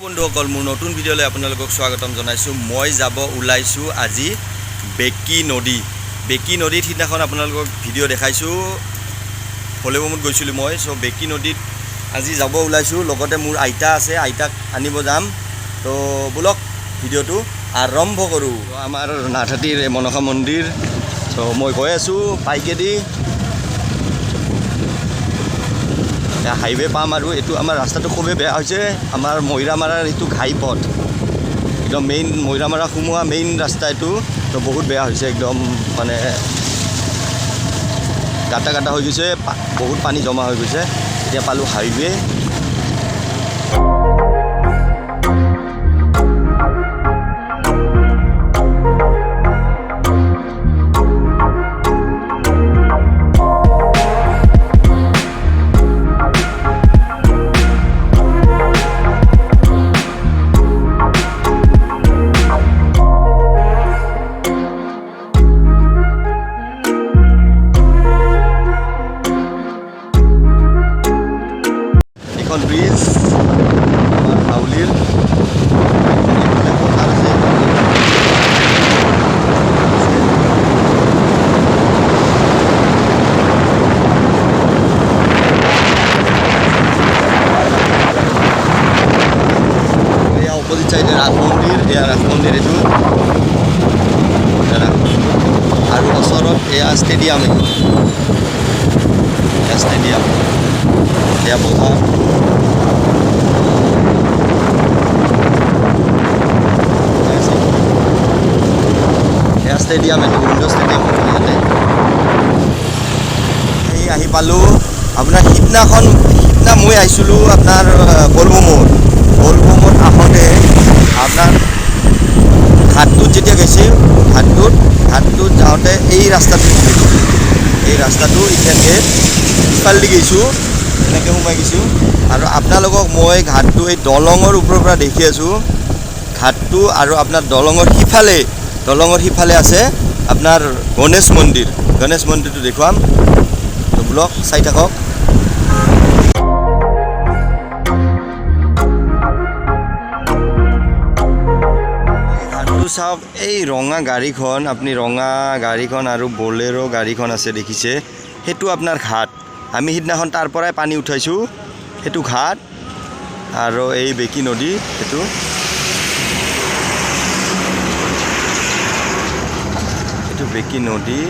বন্ধুসকল মোৰ নতুন ভিডিঅ'লৈ আপোনালোকক স্বাগতম জনাইছোঁ। মই যাব ওলাইছোঁ আজি বেকি নদীত সিদিনাখন আপোনালোকক ভিডিঅ' দেখাইছোঁ। ভলেবমত গৈছিলোঁ মই। চ' বেকি নদীত আজি যাব ওলাইছোঁ। লগতে মোৰ আইতা আছে, আইতাক আনিব যাম। তো ব'লক ভিডিঅ'টো আৰম্ভ কৰোঁ। আমাৰ নাথহাটীৰ মনসা মন্দিৰ। চ' মই গৈ আছোঁ বাইকেদি। হাইৱে পাম আৰু এইটো আমাৰ ৰাস্তাটো খুবেই বেয়া হৈছে। আমাৰ মৈৰামাৰাৰ এইটো ঘাই পথ, একদম মেইন মৈৰামাৰা সোমোৱা মেইন ৰাস্তা এইটো। তো বহুত বেয়া হৈছে, একদম মানে গাটা হৈ গৈছে, বহুত পানী জমা হৈ গৈছে। এতিয়া পালোঁ হাইৱে। এখন ব্ৰিজ আমাৰ হাউলিৰ পথাৰ আছে। এয়া অপজিট চাইডে ৰাস মন্দিৰ, এয়া ৰাস মন্দিৰ এইটো আৰু ওচৰত এয়া ষ্টেডিয়াম, এয়া ষ্টেডিয়াম, এয়া পথাৰ। ষ্টেডিয়াম এইটো উইণ্ড' ষ্টেডিয়াম ইয়াতে। এই আহি পালোঁ আপোনাৰ সিদিনা মই আহিছিলোঁ আপোনাৰ বলবমত আহোঁতে আপোনাৰ ঘাটটোত যেতিয়া গৈছিল, ঘাটটোত যাওঁতে এই ৰাস্তাটো ইথানকৈ সিফালেদি গৈছোঁ, এনেকৈ সোমাই গৈছোঁ। আৰু আপোনালোকক মই ঘাটটো এই দলঙৰ ওপৰৰ পৰা দেখি আছোঁ ঘাটটো। আৰু আপোনাৰ দলঙৰ সিফালে আছে আপোনাৰ গণেশ মন্দিৰটো দেখুৱাম। তো ব্লগ চাই থাকক। ঘাটটো চাওক, এই ৰঙা গাড়ীখন, আপুনি ৰঙা গাড়ীখন আৰু বলেৰো গাড়ীখন আছে দেখিছে, সেইটো আপোনাৰ ঘাট। আমি সিদিনাখন তাৰ পৰাই পানী উঠাইছোঁ, সেইটো ঘাট। আৰু এই বেকি নদী, সেইটো বেকি নদী।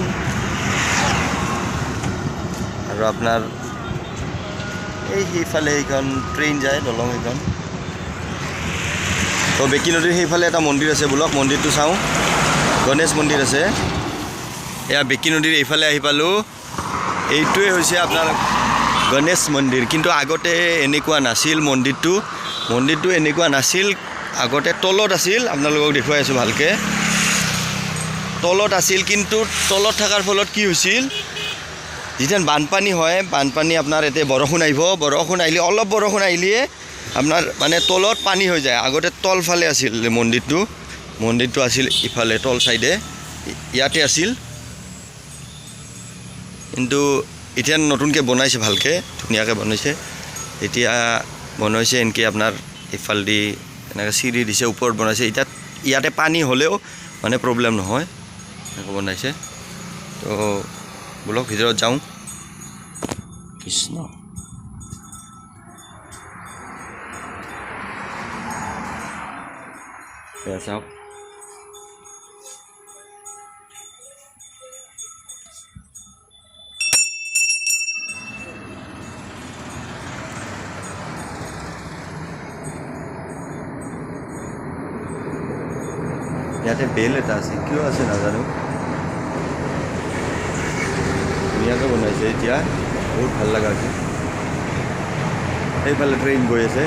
আৰু আপোনাৰ এই সেইফালে এইখন ট্ৰেইন যায়, দলং এইখন। তো বেকি নদীৰ সেইফালে এটা মন্দিৰ আছে, ব'লক মন্দিৰটো চাওঁ। গণেশ মন্দিৰ আছে। এয়া বেকি নদীৰ এইফালে আহি পালোঁ। এইটোৱে হৈছে আপোনাৰ গণেশ মন্দিৰ। কিন্তু আগতে এনেকুৱা নাছিল মন্দিৰটো এনেকুৱা নাছিল। আগতে তলত আছিল, আপোনালোকক দেখুৱাই আছোঁ ভালকৈ। তলত আছিল, কিন্তু তলত থকাৰ ফলত কি হৈছিল, যেতিয়া বানপানী হয়, বানপানী আপোনাৰ এতিয়া বৰষুণ আহিলে অলপ বৰষুণ আহিলে আপোনাৰ মানে তলত পানী হৈ যায়। আগতে তলফালে আছিল মন্দিৰটো আছিল ইফালে তল চাইডে, ইয়াতে আছিল। কিন্তু এতিয়া নতুনকৈ বনাইছে, ভালকৈ ধুনীয়াকৈ বনাইছে। এতিয়া বনাইছে এনেকৈ আপোনাৰ ইফালেদি এনেকৈ চিৰি দিছে, ওপৰত বনাইছে। এতিয়া ইয়াতে পানী হ'লেও মানে প্ৰব্লেম নহয়, এনেকৈ বনাইছে। তো ব'লক ভিতৰত যাওঁ। কৃষ্ণ, চাওক ইয়াতে বেল এটা আছে, কিয় আছে নাজানো, ধুনীয়াকৈ বনাইছে। এতিয়া বহুত ভাল লগা হৈছে। সেইফালে ট্ৰেইন গৈ আছে।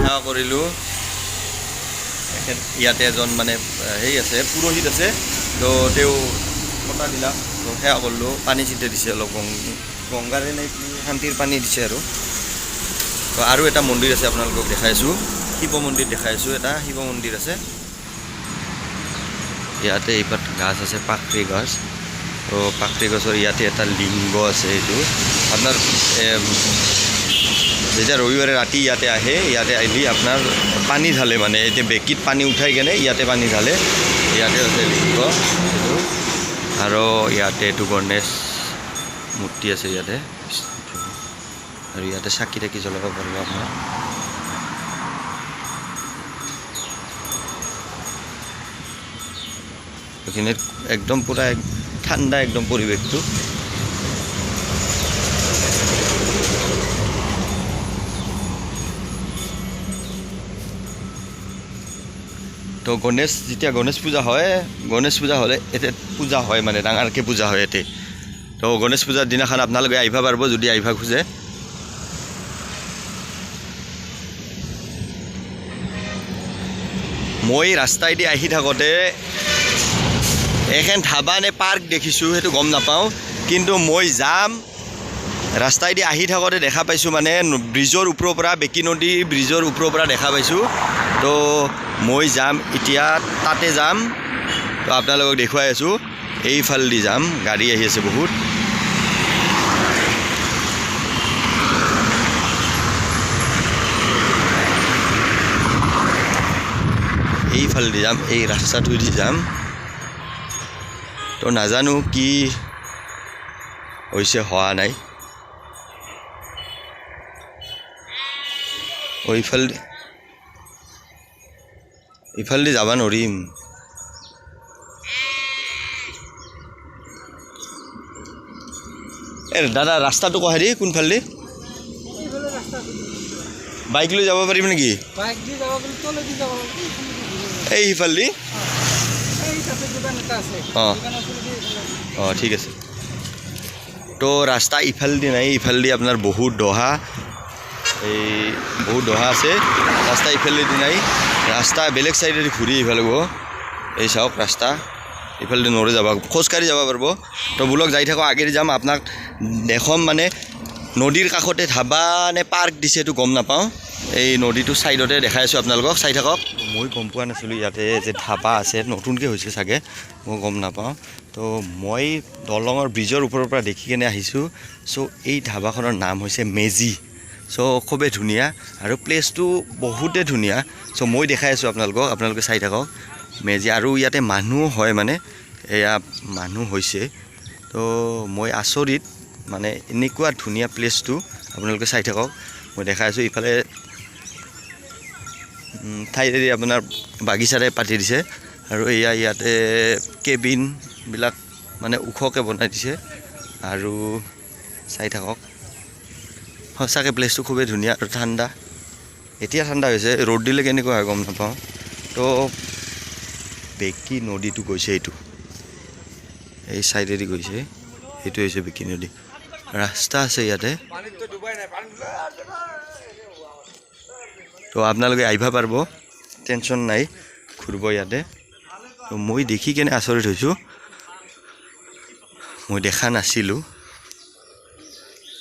সেৱা কৰিলোঁ। ইয়াতে এজন মানে আছে, পুৰোহিত আছে। তো তেওঁ কটা দিলাক, তো সেৱা কৰিলোঁ। পানী ছিটাই দিছে, অলপ গংগাৰে নে কি শান্তিৰ পানী দিছে। আৰু এটা মন্দিৰ আছে, আপোনালোকক দেখাইছোঁ। শিৱ মন্দিৰ দেখাইছোঁ। এটা শিৱ মন্দিৰ আছে ইয়াতে এইপাত গাছ আছে পাকৰি গছ তো পাকৰি গছৰ ইয়াতে এটা লিংগ আছে এইটো আপোনাৰ যেতিয়া ৰবিবাৰে ৰাতি ইয়াতে আহে ইয়াতে আহিলে আপোনাৰ পানী ঢালে মানে এতিয়া বেকিত পানী উঠাই কেনে ইয়াতে পানী ঢালে ইয়াতে আছে লিংগ এইটো আৰু ইয়াতে এইটো গণেশ মূৰ্তি আছে ইয়াতে আৰু ইয়াতে চাকি তাকি জ্বলাব পাৰিব আপোনাৰ এইখিনিত একদম পুৰা ঠাণ্ডা একদম পৰিৱেশটো তো যেতিয়া গণেশ পূজা হয় গণেশ পূজা হ'লে এতে পূজা হয় মানে ডাঙৰকৈ পূজা হয় ইয়াতে তো গণেশ পূজাৰ দিনাখন আপোনালোকে আহিব পাৰিব যদি আহিব খোজে মই ৰাস্তাইদি আহি থাকোঁতে এখন ধাবা নে পাৰ্ক দেখিছোঁ সেইটো গম নাপাওঁ কিন্তু মই যাম ৰাস্তাইদি আহি থাকোঁতে দেখা পাইছোঁ মানে ব্ৰিজৰ ওপৰৰ পৰা বেকি নদী ব্ৰিজৰ ওপৰৰ পৰা দেখা পাইছোঁ তো মই যাম এতিয়া তাতে যাম তো আপোনালোকক দেখুৱাই আছোঁ এইফালেদি যাম গাড়ী আহি আছে বহুত এইফালেদি যাম এই ৰাস্তাটোদি যাম তো নাজানো কি হৈছে হোৱা নাই ইফালেদি যাব নোৱাৰিম দাদা ৰাস্তাটো কহেৰি কোনফালেদি বাইক লৈ যাব পাৰিম নেকি এই সিফালেদি অঁ ঠিক আছে তো ৰাস্তা ইফালেদি নাই ইফালেদি আপোনাৰ বহুত দহা আছে ৰাস্তা ইফালেদি নাই ৰাস্তা বেলেগ চাইডেদি ঘূৰি ইফালে গ'ব এই চাওক ৰাস্তা ইফালেদি নৰে যাব খোজকাঢ়ি যাব পাৰিব তো বোলক যাই থাকক আগেদি যাম আপোনাক দেখাম মানে নদীৰ কাষতে ধাবা নে পাৰ্ক দিছে এইটো গম নাপাওঁ এই নদীটো চাইডতে দেখাই আছোঁ আপোনালোকক চাই থাকক মই গম পোৱা নাছিলোঁ ইয়াতে যে ধাবা আছে নতুনকৈ হৈছে চাগে মই গম নাপাওঁ তো মই দলঙৰ ব্ৰিজৰ ওপৰৰ পৰা দেখি কেনে আহিছোঁ চ' এই ধাবাখনৰ নাম হৈছে মেজি চ' খুবেই ধুনীয়া আৰু প্লেচটো বহুতে ধুনীয়া চ' মই দেখাই আছোঁ আপোনালোকে চাই থাকক মেজি আৰু ইয়াতে মানুহ হয় মানে এয়া মানুহ হৈছে তো মই আচৰিত মানে এনেকুৱা ধুনীয়া প্লেচটো আপোনালোকে চাই থাকক মই দেখাই আছোঁ ইফালে ঠাইৰে আপোনাৰ বাগিচাৰে পাতি দিছে আৰু এয়া ইয়াতে কেবিনবিলাক মানে ওখকৈ বনাই দিছে আৰু চাই থাকক সঁচাকৈ প্লেচটো খুবেই ধুনীয়া আৰু ঠাণ্ডা এতিয়া ঠাণ্ডা হৈছে ৰ'দ দিলে কেনেকুৱা হয় গম নাপাওঁ তো বেকি নদীটো গৈছে এইটো এই চাইডেদি গৈছে এইটো হৈছে বেকি নদী ৰাস্তা আছে ইয়াতে তো আপোনালোকে আহিব পাৰিব টেনশ্যন নাই ঘূৰিব ইয়াতে তো মই দেখি কেনে আচৰিত হৈছোঁ মই দেখা নাছিলোঁ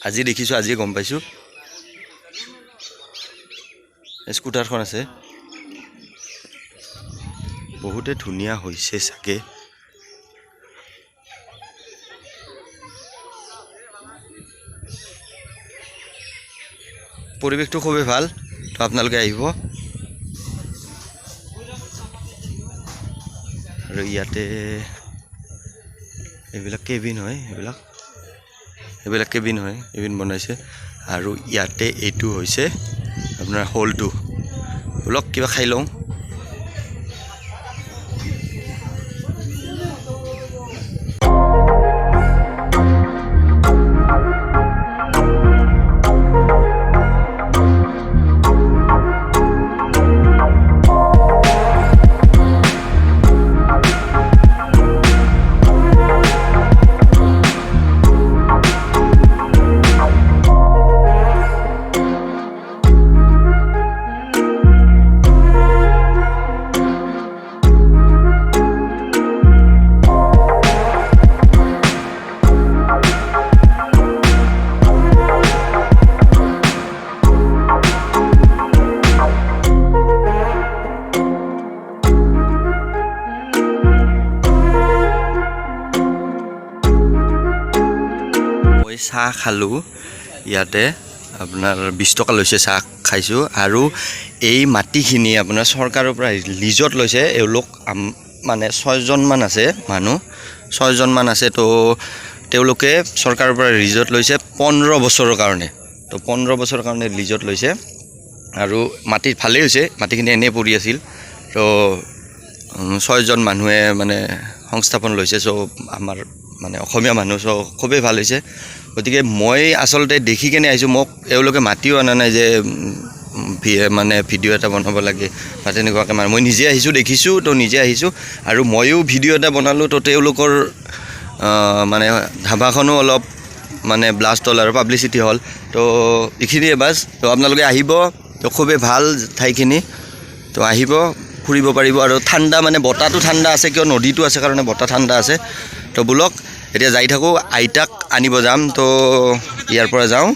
আজি দেখিছোঁ আজিয়ে গম পাইছোঁ স্কুটাৰখন আছে বহুতে ধুনীয়া হৈছে চাগে পৰিৱেশটো খুবেই ভাল তো আপোনালোকে আহিব আৰু ইয়াতে এইবিলাক কেবিন হয় এইবিলাক কেবিন হয় কেবিন বনাইছে আৰু ইয়াতে এইটো হৈছে আপোনাৰ হলটো বলক কিবা খাই লওঁ মই চাহ খালোঁ ইয়াতে আপোনাৰ 20 টকা লৈছে চাহ খাইছোঁ আৰু এই মাটিখিনি আপোনাৰ চৰকাৰৰ পৰা লিজত লৈছে এওঁলোক মানে 6জন মান আছে মানুহ 6জন মান আছে তো তেওঁলোকে চৰকাৰৰ পৰা লিজত লৈছে 15 বছৰৰ কাৰণে তো 15 বছৰৰ কাৰণে লিজত লৈছে আৰু মাটি ভালেই হৈছে মাটিখিনি এনে পৰি আছিল তো 6জন মানুহে মানে সংস্থাপন লৈছে চ' আমাৰ মানে অসমীয়া মানুহ চ' খুবেই ভাল হৈছে গতিকে মই আচলতে দেখি কেনে আহিছোঁ মোক এওঁলোকে মাতিও অনা নাই যে মানে ভিডিঅ' এটা বনাব লাগে বা তেনেকুৱাকৈ মানে মই নিজে আহিছোঁ দেখিছোঁ তো নিজে আহিছোঁ আৰু ময়ো ভিডিঅ' এটা বনালোঁ তো তেওঁলোকৰ মানে ধাবাখনো অলপ মানে ব্লাষ্ট হ'ল আৰু পাব্লিচিটি হ'ল তো এইখিনিয়ে বাছ তো আপোনালোকে আহিব তো খুবেই ভাল ঠাইখিনি তো আহিব ফুৰিব পাৰিব আৰু ঠাণ্ডা মানে বতাহটো ঠাণ্ডা আছে কিয় নদীটো আছে কাৰণে বতাহ ঠাণ্ডা আছে তো বোলক এতিয়া যাই থাকোঁ আইতাক আনিব যাম তো ইয়াৰ পৰা যাওঁ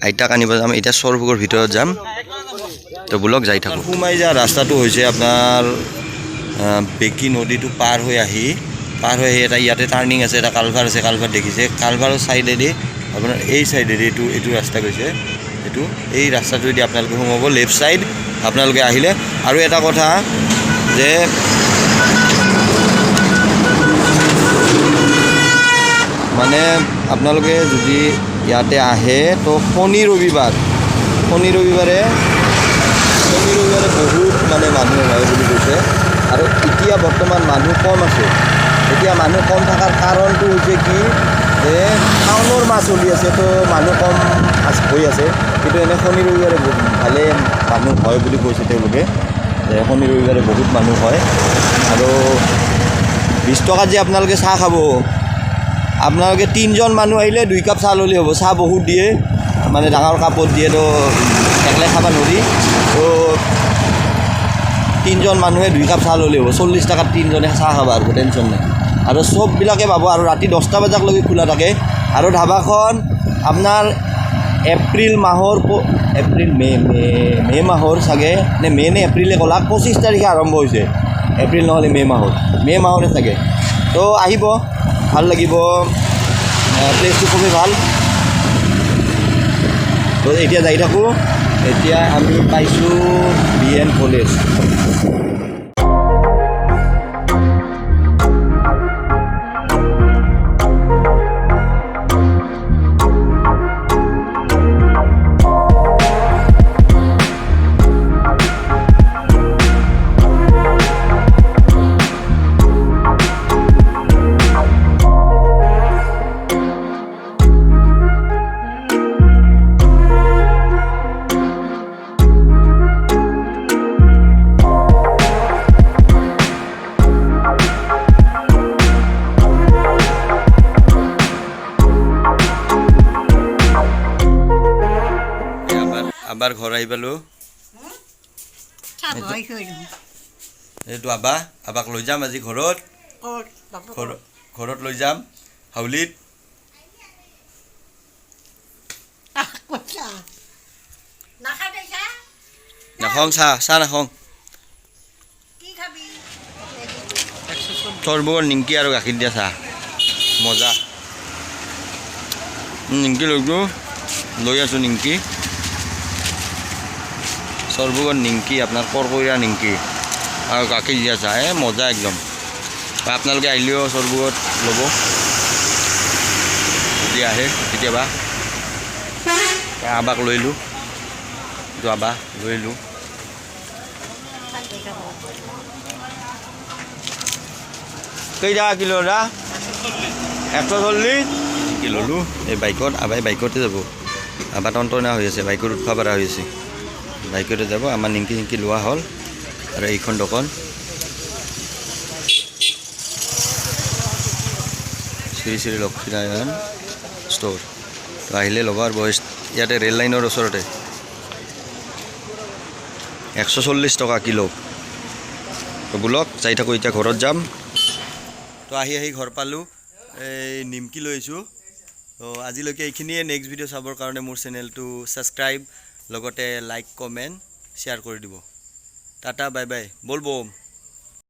আইতাক আনিব যাম এতিয়া চৰভোগৰ ভিতৰত যাম তো বোলক যাই থাকোঁ সোমাই যোৱা ৰাস্তাটো হৈছে আপোনাৰ বেকী নদীটো পাৰ হৈ আহি এটা ইয়াতে টাৰ্ণিং আছে এটা কালভাৰ আছে কালভাৰ দেখিছে কালভাৰৰ ছাইডেদি আপোনাৰ এই ছাইডেদি এইটো ৰাস্তা গৈছে এইটো এই ৰাস্তাটোৱেদি আপোনালোকে সোমাব লেফ্ট ছাইড আপোনালোকে আহিলে আৰু এটা কথা যে মানে আপোনালোকে যদি ইয়াতে আহে তো শনি ৰবিবাৰে বহুত মানে মানুহ হয় বুলি কৈছে আৰু এতিয়া বৰ্তমান মানুহ কম আছে এতিয়া মানুহ কম থকাৰ কাৰণটো হৈছে কি যে টাউনৰ মাছ চলি আছে তো মানুহ কম হৈ আছে কিন্তু এনে শনি ৰবিবাৰে ভালে মানুহ হয় বুলি কৈছে তেওঁলোকে যে শনি ৰবিবাৰে বহুত মানুহ হয় আৰু 20 টকাত যে আপোনালোকে চাহ খাব আপোনালোকে 3জন মানুহ আহিলে 2 কাপ চাহ ল'লে হ'ব চাহ বহুত দিয়ে মানে ডাঙৰ কাপত দিয়ে তো একলাই খাব নোৱাৰি তো 3জন মানুহে 2 কাপ চাহ ল'লে হ'ব 40 টকাত 3জনে চাহ খাব আৰু টেনশ্যন নাই আৰু চববিলাকে পাব আৰু ৰাতি 10টা বজালৈকে খোলা থাকে আৰু ধাবাখন আপোনাৰ এপ্ৰিল মাহৰ মে মাহৰ চাগে নে মে নে এপ্ৰিলে ক'লা 25 তাৰিখে আৰম্ভ হৈছে এপ্ৰিল নহ'লে মে মাহৰে চাগে তো আহিব ভাল লাগিব প্লেচটো খুবেই ভাল তো এতিয়া যাই থাকোঁ এতিয়া আমি পাইছোঁ BN কলেজ আবাৰ ঘৰ আহি পালোঁ এইটো আবাক লৈ যাম আজি ঘৰত লৈ যাম হাউলিত নাখাওঁ চাহ নাখাওঁ চৰভোগৰ নিমকি আৰু গাখীৰ দিয়া চাহ মজা নিমকি লৈ আছোঁ নিমকি চৰভোগৰ নিমকি আপোনাৰ কৰকৰীয়া নিমকি আৰু গাখীৰ দিয়া চাহ মজা একদম আপোনালোকে আহিলেও চৰভোগত ল'ব যদি আহে কেতিয়াবা আবাক লৈ আহিলোঁ লৈ আহিলোঁ কেইটকা কিলো দা 140 কি ল'লোঁ এই বাইকত আবাই বাইকতে যাব আবা টনটনা হৈ আছে বাইকত উঠবা পৰা হৈ আছে বাইকতে যাব আমাৰ নিমকি লোৱা হ'ল আৰু এইখন দোকান শ্ৰী শ্ৰী লক্ষ্মীনাৰায়ণ ষ্ট'ৰ তো আহিলে ল'ব আৰু ইয়াতে ৰেল লাইনৰ ওচৰতে 140 টকা কিলো তো বোলক যাই থাকোঁ এতিয়া ঘৰত যাম তো আহি ঘৰ পালোঁ এই নিমকি লৈ আহিছোঁ তো আজিলৈকে এইখিনিয়ে নেক্সট ভিডিঅ' চাবৰ কাৰণে মোৰ চেনেলটো ছাবস্ক্ৰাইব লগতে লাইক কমেণ্ট শ্বেয়াৰ কৰি দিব টাটা বাই বাই বল বম